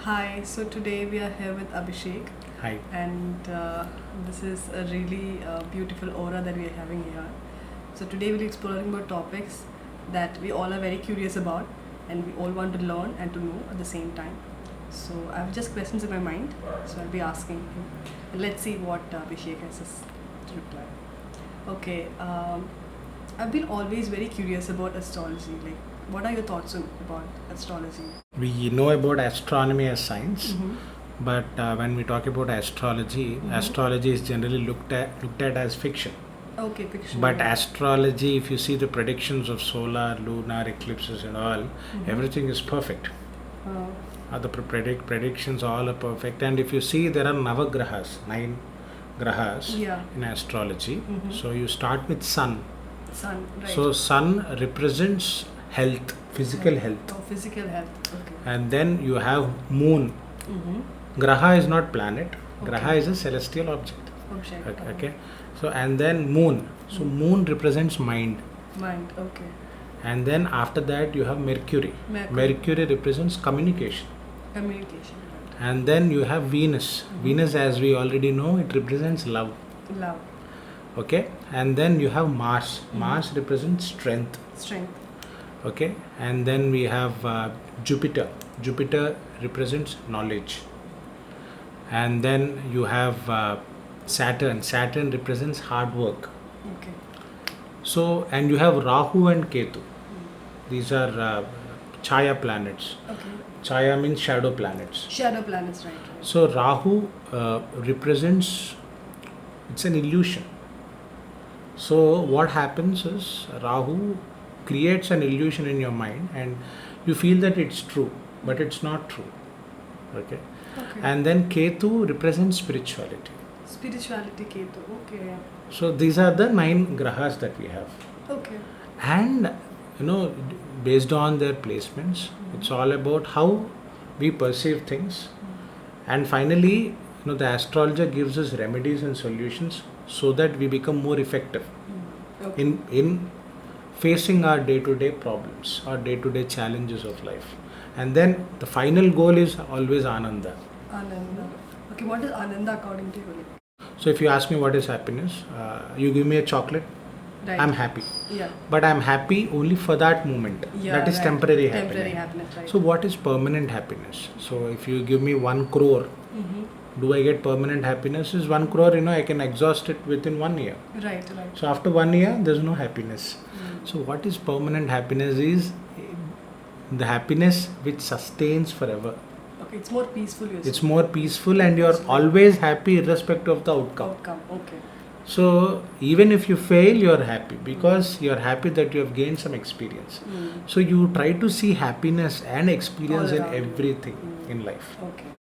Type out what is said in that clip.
Hi, so today we are here with Abhishek, Hi. and this is a really beautiful aura that we are having here. So today we'll be exploring about topics that we all are very curious about, and we all want to learn and to know at the same time. So I have just questions in my mind, so I'll be asking him, and let's see what Abhishek has to reply. Okay, I've been always very curious about astrology. Like, what are your thoughts about astrology? We know about astronomy as science, Mm-hmm. but when we talk about astrology, astrology is generally looked at as fiction. Okay, fiction. But yeah. astrology, if you see the predictions of solar, lunar eclipses and all, everything is perfect. Uh, The predictions all are perfect. And if you see, there are navagrahas, 9 grahas Yeah. in astrology. So you start with sun. Sun, right. So sun represents health, physical health. Oh, physical health. Okay. And then you have moon. Graha is not planet. Graha is a celestial object. Object. Okay. So and then moon. So moon represents mind. Mind. Okay. And then after that you have Mercury. Mercury. Represents communication. Communication. Right. And then you have Venus. Venus, as we already know, it represents love. Love. Okay. And then you have Mars. Mars represents strength. Strength. Okay. And then we have Jupiter. Jupiter represents knowledge. And then you have Saturn. Saturn represents hard work. Okay. So, and you have Rahu and Ketu. These are Chaya planets. Okay. Chaya means shadow planets. Shadow planets, right. Right. So, Rahu represents, it's an illusion. So, what happens is Rahu creates an illusion in your mind and you feel that it's true, but it's not true. Okay. Okay. And then Ketu represents spirituality. Spirituality, Ketu. Okay. So, these are the 9 grahas that we have. Okay. And based on their placements, it's all about how we perceive things. And finally, the astrologer gives us remedies and solutions so that we become more effective Okay. in facing our day-to-day problems, our day-to-day challenges of life. And then the final goal is always Ananda. Ananda. Okay, what is Ananda according to you? So if you ask me what is happiness, you give me a chocolate, Right. I'm happy. Yeah. But I'm happy only for that moment. Yeah, That is right. temporary Temporary happiness. happiness, right. So what is permanent happiness? So if you give me 1 crore, do I get permanent happiness? Is 1 crore, I can exhaust it within 1 year. Right, right. So after 1 year, there's no happiness. So what is permanent happiness is the happiness which sustains forever. Okay, it's more peaceful, you It's more peaceful and you're always happy irrespective of the outcome. outcome. Okay. So even if you fail, you're happy because you're happy that you have gained some experience. So you try to see happiness and experience All in around you. everything in life. Okay.